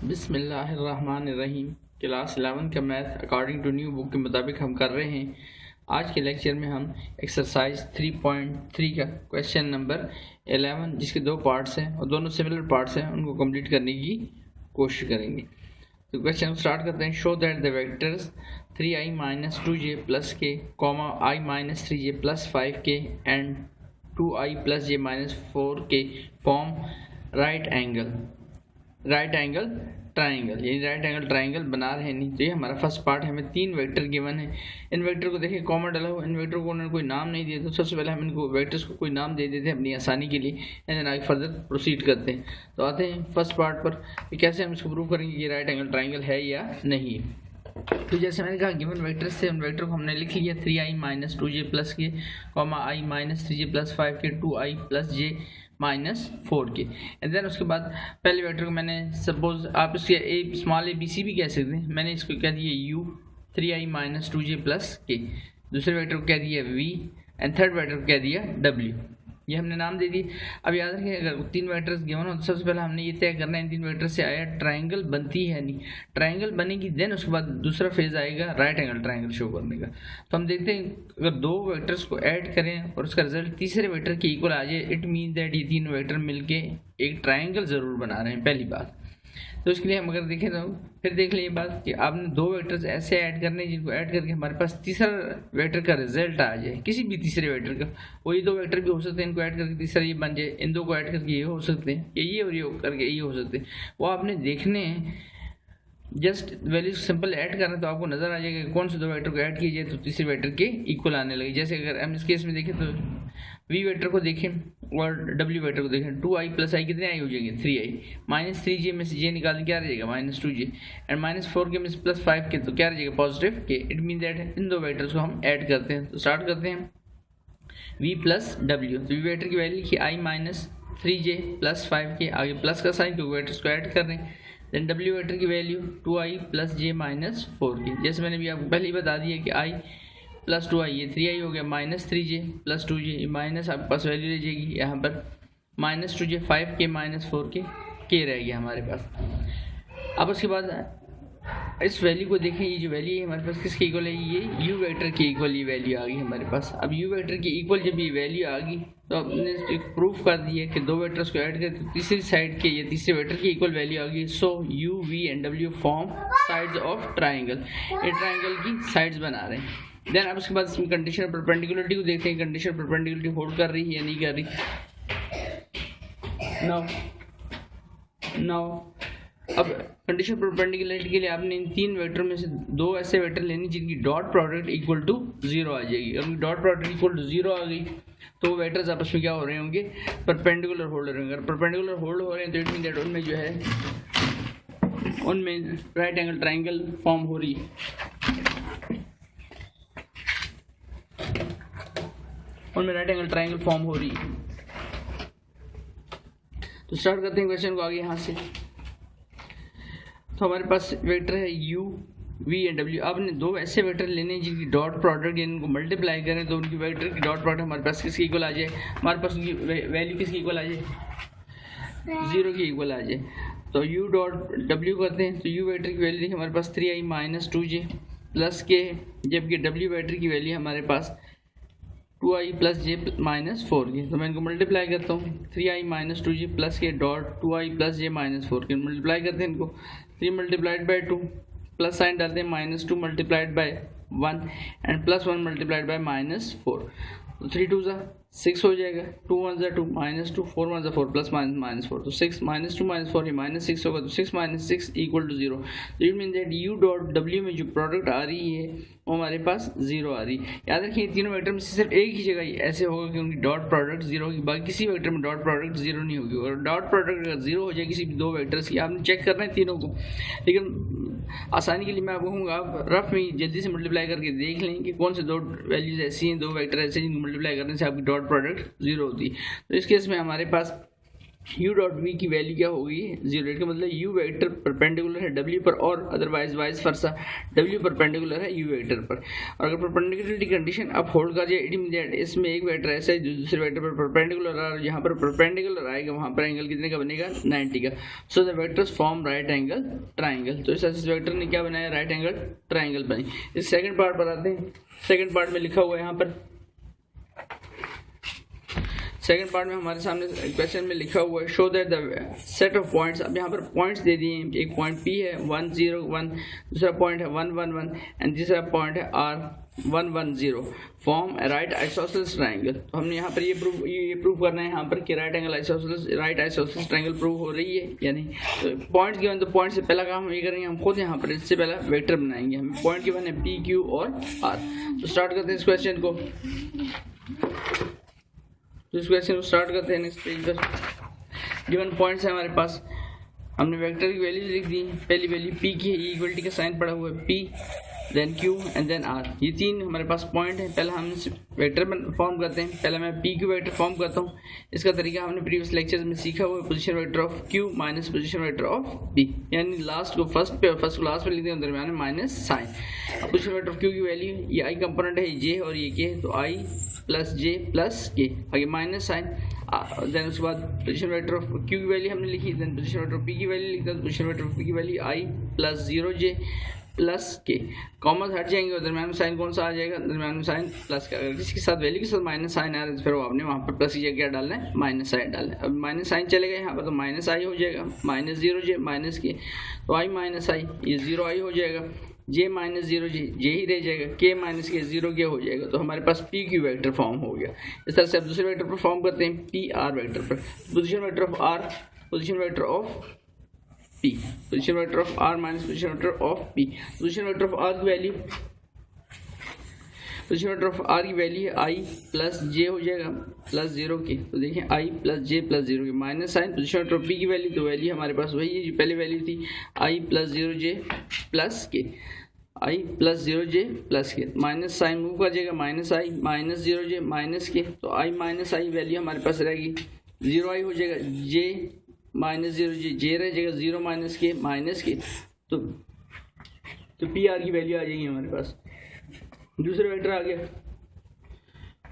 बिस्मिल्लाहिर्रहमानिर्रहीम। क्लास 11 का math according to new book के मुताबिक हम कर रहे हैं। आज के लेक्चर में हम एक्सरसाइज 3.3 का क्वेश्चन नंबर 11 जिसके दो पार्ट्स हैं और दोनों सिमिलर पार्ट्स हैं उनको कंप्लीट करने की कोशिश करेंगे। तो क्वेश्चन स्टार्ट करते हैं। Show that the vectors 3i-2j plus के i-3j plus 5k and 2i plus j minus 4k form right angle triangle, यानी राइट एंगल ट्राइंगल बना रहे नहीं। तो ये हमारा फर्स्ट पार्ट है। हमें तीन वेक्टर गिवन है। इन वेक्टर को देखिए कॉमन डाला हुआ। इन वेक्टर को उन्होंने कोई नाम नहीं दिया, तो सबसे पहले हम इनको वेक्टर्स को कोई नाम दे देते हैं अपनी आसानी के लिए, एंड देन आगे फर्दर प्रोसीड करते हैं। तो आते हैं फर्स्ट पार्ट पर कि कैसे हम इसको प्रूव करेंगे कि राइट एंगल ट्राइंगल है या नहीं। तो जैसे मैंने कहा गिवन वेक्टर से उन वेक्टर को हमने लिख लिया 3i-2j प्लस के i-3j plus 5k 2i plus j minus 4k and then उसके बाद पहले वेक्टर को मैंने सपोज आप इसके स्मॉल ABC भी कह सकते हैं। मैंने इसको कह दिया u 3i-2j प्लस k, दूसरे वेक्टर को कह दिया v एंड थर्ड वेक्टर को कह दिया w। ये हमने नाम दे दी। अब याद रखिए अगर तीन वेक्टर्स गिवन हो तो सबसे पहले हमने ये तय करना है इन तीन वेक्टर से आया ट्राइंगल बनती है नहीं। ट्राइंगल बनेगी देन उसके बाद दूसरा फेज आएगा राइट एंगल ट्राइंगल शो करने का। तो हम देखते हैं अगर दो वेक्टर्स को ऐड करें और उसका रिजल्ट तीसरे वेक्टर के इक्वल आ जाए, इट मीन दैट ये तीन वेक्टर मिलके एक ट्राइंगल जरूर बना रहे हैं, पहली बात। तो इसके लिए हम अगर देखें तो फिर देख लें ये बात कि आपने दो वेक्टर्स ऐसे ऐड करने जिनको ऐड करके हमारे पास तीसरा वेक्टर का रिजल्ट आ जाए, किसी भी तीसरे वेक्टर का। वही दो वेक्टर भी हो सकते हैं, इनको ऐड करके तीसरा ये बन जाए, इन दो को ऐड करके ये हो सकते हैं, ये और ये करके ये हो सकते हैं। वो आपने देखने हैं, जस्ट वैल्यू सिंपल ऐड करना है तो आपको नजर आ जाएगा कौन से दो वेक्टर को ऐड किया जाए तो तीसरे वेक्टर के इक्वल आने लगे। जैसे अगर हम इस केस में देखें तो v वेक्टर को देखें और w वेक्टर को देखें, 2i प्लस i कितने आई हो जाएंगे 3i, माइनस 3j में से j निकालें क्या रहेगा -2j एंड माइनस 4k में से प्लस 5k तो क्या रहेगा positive k। It mean that in दो वेक्टर्स को हम ऐड करते हैं। तो स्टार्ट करते हैं v प्लस w। तो v वेक्टर की वैल्यू लिखी i-3j प्लस 5k, आगे प्लस का साइन क्योंकि वेक्टर्स को ऐड कर रहे हैं। देन w वेक्टर की value 2i plus j minus 4k। जैसे मैंने भी आपको पहले ही बता दिया कि i प्लस 2i ये 3i हो गया, minus 3j plus 2j minus आपके पास वैल्यू रह जाएगी यहाँ पर minus 2j 5k minus 4k k रह गया हमारे पास। अब उसके बाद इस वैल्यू को देखें, ये जो वैल्यू है हमारे पास किसके इक्वल है, ये u वेक्टर के इक्वल ये वैल्यू आ गई हमारे पास। अब u वेक्टर के इक्वल जब ये वैल्यू आ गई तो हमने प्रूफ कर दिया कि दो वेक्टर्स को ऐड करके तीसरी साइड के ये तीसरे वेक्टर की इक्वल वैल्यू आ गई। सो u v and w form sides of triangle, ये ट्राइंगल की साइड्स बना रहे हैं। देन अब उसके बाद इसमें कंडीशन परपेंडिकुलरिटी को देखते हैं, कंडीशन परपेंडिकुलरिटी होल्ड कर रही है या नहीं कर रही। नाउ अब कंडीशन परपेंडिकुलरिटी के लिए आपने इन तीन वेक्टर में से दो ऐसे वेक्टर लेने जिनकी डॉट प्रोडक्ट इक्वल टू 0 आ जाएगी। अगर डॉट प्रोडक्ट इक्वल टू 0 आ गई तो वेक्टर्स आपस में क्या हो रहे होंगे, परपेंडिकुलर होल्ड रहे होंगे। अगर परपेंडिकुलर होल्ड हो रहे हैं तो इट मीन दैट उनमें जो है उनमें राइट एंगल ट्राइंगल फॉर्म हो रही है, उनमें राइट एंगल ट्राइंगल फॉर्म हो रही है। तो स्टार्ट करते हैं क्वेश्चन को आगे यहाँ से। तो हमारे पास वेक्टर है u v एंड w। आपने दो ऐसे वेक्टर लेने हैं जिनकी डॉट प्रोडक्ट यानी इनको मल्टीप्लाई करें तो उनकी वेक्टर की डॉट प्रोडक्ट हमारे पास किसकी इक्वल आ जाए, हमारे पास उनकी वैल्यू किसकी इक्वल आ जाए, 0 की इक्वल आ जाए। तो u डॉट w करते हैं तो u वेक्टर की वैल्यू देखिए हमारे पास 3i-2j प्लस k, जबकि w वेक्टर की वैल्यू हमारे पास 2i plus j minus 4k। तो मैं इनको मल्टीप्लाई करता हूँ 3i-2j प्लस के dot 2i plus j minus 4k multiply करते हैं इनको 3 मल्टीप्लाइड बाई 2 प्लस साइन डालते हैं -2 multiplied by 1 and plus 1 multiplied by -4। तो 3 2 6 हो जाएगा, 2 1 2 -2 4 1 4 प्लस -4। तो 6 -2 -4 ये -6 होगा, तो 6 - 6 इक्वल टू 0। तो it mean that u dot w में जो प्रोडक्ट आ रही है वो हमारे पास 0 आ रही है। याद रखिए तीनों वेक्टर में सिर्फ एक ही जगह ऐसे होगा कि उनकी डॉट प्रोडक्ट 0 होगी, बाकी किसी वेक्टर में डॉट प्रोडक्ट 0 नहीं होगी। और डॉट प्रोडक्ट अगर 0 हो जाए किसी भी दो वेक्टर्स की, आपने चेक करना है तीनों को, लेकिन आसानी के लिए मैं आपको कहूँगा आप रफ में जल्दी से मल्टीप्लाई करके देख लें कि कौन से दो वैल्यूज ऐसी हैं, दो वेक्टर ऐसे जिनको मल्टीप्लाई करने से आपकी डॉट प्रोडक्ट 0 होती है। तो इस केस में हमारे पास u डॉट v की वैल्यू क्या होगी 0, इसका मतलब u वेक्टर परपेंडिकुलर है w पर और otherwise vice versa w perpendicular है u वेक्टर पर। और अगर परपेंडिकुलरिटी कंडीशन अब होल्ड कर जाए, इट मीन दैट इसमें एक वेक्टर ऐसा है जो दूसरे वेक्टर पर परपेंडिकुलर आ, जहाँ पर परपेंडिकुलर आएगा वहाँ पर एंगल कितने का बनेगा 90 का। So the vectors form right angle triangle. तो इस वेक्टर ने क्या बनाया, राइट एंगल ट्राइंगल बनी। इस सेकंड पार्ट बताते हैं। सेकंड पार्ट में लिखा हुआ है यहाँ पर, सेकंड पार्ट में हमारे सामने क्वेश्चन में लिखा हुआ है show that the set of points. अब यहाँ पर पॉइंट्स दे दिए हैं, एक पॉइंट P है 1 0 1, दूसरा पॉइंट है 1 1 1 एंड तीसरा पॉइंट है R 1 1 0 form right isosceles triangle. तो हमने यहाँ पर ये प्रूव करना है यहाँ पर कि राइट आइसोसेलेस ट्राइंगल प्रूव हो रही है या नहीं। तो पॉइंट्स गिवन, तो पॉइंट से पहला काम हम ये करेंगे, हम खुद यहाँ पर इससे पहला वेक्टर बनाएंगे। हमें पॉइंट गिवन है P Q और R। तो स्टार्ट करते हैं इस क्वेश्चन को। तो इस क्वेश्चन को स्टार्ट करते हैं। नेक्स्ट पेज पर गिवन पॉइंट्स है हमारे पास, हमने वेक्टर की वैल्यूज लिख दी। पहली वैल्यू P की है, इक्वलिटी का साइन पड़ा हुआ है P, then Q and then R। ये तीन हमारे पास पॉइंट है। पहला हम वेक्टर फॉर्म करते हैं। पहले मैं P Q वेक्टर फॉर्म करता हूँ। इसका तरीका हमने प्रीवियस लेक्चर्स में सीखा हुआ है, position vector of Q minus position vector of P, यानी लास्ट को फर्स्ट पे और फर्स्ट को लास्ट पे लिखते हैं, दरम्यान में माइनस साइन। अब पोजीशन वेक्टर ऑफ Q की वैल्यू, ये I कंपोनेंट है J और ये K, तो I plus J plus K, आगे माइनस साइन। देन उसके बाद पोजीशन वेक्टर ऑफ Q की वैल्यू हमने लिखी, then position vector of P की वैल्यू लिखा, पोजीशन वेक्टर ऑफ P की value I plus 0J plus K, common हट जाएंगे और दरम्यान में साइन कौन सा आ जाएगा, दरम्यान में साइन प्लस का। अगर किसी के साथ वैल्यू के साथ माइनस साइन आ रहा है तो फिर वो आपने वहाँ पर प्लस की जगह डालना है, माइनस साइन डालना है। अब माइनस साइन चलेगा यहाँ पर तो माइनस आई हो जाएगा, माइनस 0J माइनस के, तो आई माइनस आई, ये 0I हो जाएगा, J माइनस 0J J ही रह जाएगा, K माइनस के 0K हो जाएगा। तो हमारे पास PQ वेक्टर फॉर्म हो गया। इस तरह से अब दूसरे वेक्टर पर फॉर्म करते हैं, PR वेक्टर पर। Position vector of R, position vector of P, position vector of R minus position vector of P। Position vector of R की value, position vector of R की वैल्यू है I plus J हो जाएगा plus 0K। तो देखिए I plus J plus 0K minus sign. Position vector of P की value, तो value हमारे पास वही है जो पहले वैल्यू थी, I plus 0J plus K, I plus 0J plus के, माइनस साइन मूव कर जाएगा, minus I minus 0J minus के, तो I माइनस I वैल्यू हमारे पास रहेगी 0I हो जाएगा, J माइनस 0J J रह जाएगा, 0 माइनस के माइनस के, तो PR की वैल्यू आ जाएगी हमारे पास। दूसरा वेक्टर आ गया।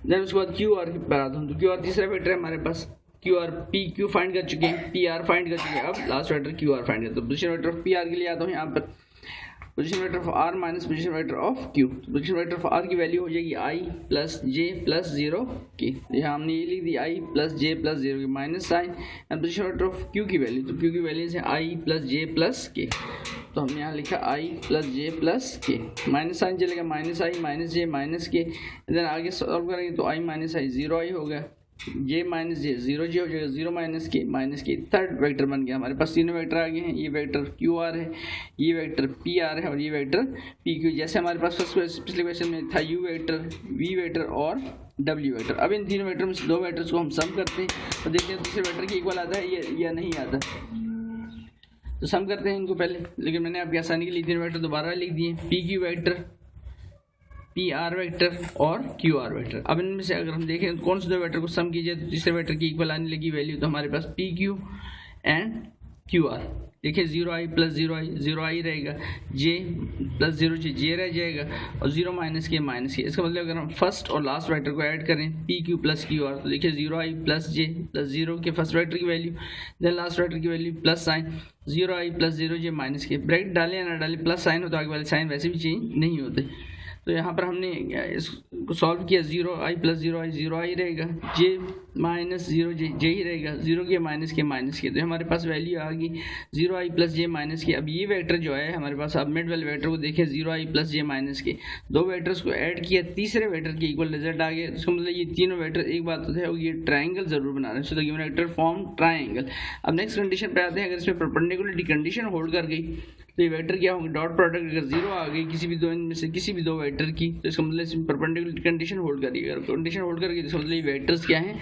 देन उसके बाद QR की बात आता हूँ, तो QR तीसरा वेक्टर है हमारे पास। QR PQ फाइंड कर चुके हैं, PR फाइंड कर चुके हैं, अब लास्ट वेक्टर QR फाइंड करते हैं। पोजीशन वेक्टर ऑफ PR के लिए आता हूँ यहाँ पर, position vector of R minus position vector of Q। Position vector of R की वैल्यू हो जाएगी I plus J plus 0K, यहाँ हमने ये लिख दी I plus J plus 0K minus sign. And position vector of Q की value, तो Q की वैल्यू है I plus J plus K, तो हमने यहाँ लिखा I plus J plus K, minus sign चलेगा, minus I minus J minus K। Then आगे सॉल्व करेंगे तो I माइनस I 0I हो गया, J माइनस J 0J हो जाएगा, 0 माइनस के। थर्ड वेक्टर बन गया हमारे पास, तीनों वेक्टर आ गए हैं। ये वेक्टर QR है, ये वेक्टर PR है और ये वेक्टर PQ। जैसे हमारे पास पिछले क्वेश्चन में था U वेक्टर, V वेक्टर और W वेक्टर। अब इन तीनों वेक्टर में से दो वेक्टर्स को हम सम करते हैं और देखते हैं दूसरे वेक्टर की इक्वल आता है या नहीं आता। तो सम करते हैं इनको पहले, लेकिन मैंने आपकी आसानी के लिए तीन वेक्टर दोबारा लिख दिए, PQ वेक्टर, PR वेक्टर और QR वेक्टर। अब इनमें से अगर हम देखें तो कौन से दो वेक्टर को सम कीजिए तो तीसरे वेक्टर की इक्वल आने लगी वैल्यू, तो हमारे पास PQ एंड QR। देखिए 0I प्लस 0I रहेगा, J प्लस 0J J रह जाएगा और 0 माइनस के माइनस के। इसका मतलब अगर हम फर्स्ट और लास्ट वेक्टर को ऐड करें PQ प्लस QR, तो देखिए 0I प्लस J प्लस 0 के फर्स्ट वेक्टर की वैल्यू, देन लास्ट वेक्टर की value plus sign 0I plus 0J minus के। ब्रैकेट डालें या ना डालें, प्लस साइन हो तो आगे वाले साइन वैसे भी चेंज नहीं होते। तो यहाँ पर हमने इसको सॉल्व किया, 0I प्लस 0I रहेगा, J माइनस 0J J ही रहेगा, 0 के माइनस के, तो हमारे पास वैल्यू आ गई 0I प्लस J माइनस के। अब ये वेक्टर जो है हमारे पास, अब मिड वाले वेक्टर को देखें 0I प्लस J माइनस के, दो वेक्टर्स को ऐड किया, तीसरे वेक्टर के इक्वल रिजल्ट आ गया। इसका मतलब ये तीनों वेक्टर, एक बात तो है ये ट्राइंगल जरूर बना रहे हैं, so the given vector form triangle. अब नेक्स्ट कंडीशन पे आते हैं, अगर इसमें परपेंडिकुलरिटी कंडीशन होल्ड कर गई तो ये वेक्टर क्या होंगे, डॉट प्रोडक्ट अगर 0 आ गई किसी भी दो इनमें से किसी भी दो वेक्टर की, तो इसका मतलब इसमें परपेंडिकुलर कंडीशन होल्ड करिए। अगर कंडीशन होल्ड करके तो इसका मतलब ये वेक्टर्स क्या हैं,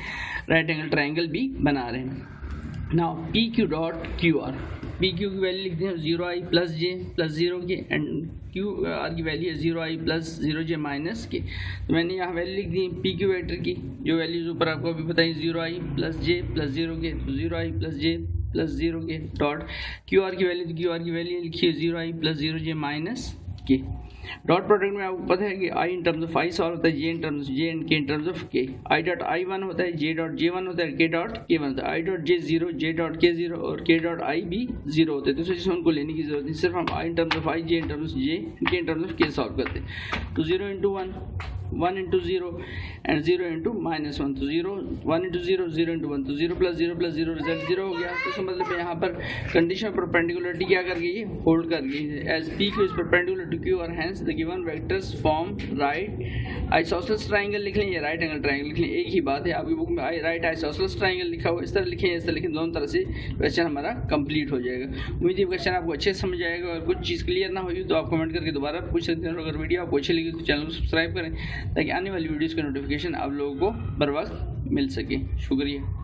राइट एंगल ट्राइंगल भी बना रहे हैं। Now PQ dot QR, P Q की वैल्यू लिखते हैं 0i प्लस जे प्लस 0 के, एंड क्यू आर की वैल्यू है 0i प्लस 0j माइनस के। तो मैंने यहाँ वैल्यू लिख दी पी क्यू वेक्टर की, जो वैल्यूज ऊपर आपको अभी बताई 0i प्लस जे प्लस 0 के, तो 0i प्लस जे प्लस 0 के डॉट क्यू आर की वैल्यू, तो क्यू आर की वैल्यू लिखिए 0i प्लस 0j माइनस के। डॉट प्रोडक्ट में आपको पता है कि i in terms of i solve होता है, j in terms j and k in terms of k। i dot i1 होता है, j डॉट j1 होता है, k डॉट k1 होता है। i dot j 0, j dot k 0 और k dot i भी 0 होते हैं। तो इसमें उनको लेने की जरूरत नहीं, सिर्फ हम i in terms of i, j in terms j, k in terms of k solve करते हैं। तो 0 into 1, 1 into 0 and 0 into minus 1, तो 0, 1 इंटू 0, 0 इंटू 1, तो 0 प्लस 0 प्लस 0 रिजल्ट 0 हो गया। तो इसका मतलब यहाँ पर कंडीशन ऑफ परपेंडिकुलरिटी क्या कर गई है, होल्ड कर गई है। As P Q is perpendicular to Q और hence the given vectors form right isosceles triangle लिख लें या राइट एंगल ट्राइंगल लिख लें, एक ही बात है। आपकी बुक में राइट आइसोसेलेस ट्राइंगल लिखा हुआ, इस तरह लिखें इस तरह लिखें, दोनों तरह से क्वेश्चन हमारा कंप्लीट हो जाएगा। उम्मीद है क्वेश्चन आपको अच्छे से समझ आएगा, और कुछ चीज़ क्लियर ना हुई तो आप कमेंट करके दोबारा पूछ सकते हैं। अगर वीडियो आपको अच्छी लगी तो चैनल को सब्सक्राइब करें ताकि आने वाली वीडियोज़ का नोटिफिकेशन आप लोगों को बर वक्त मिल सके। शुक्रिया।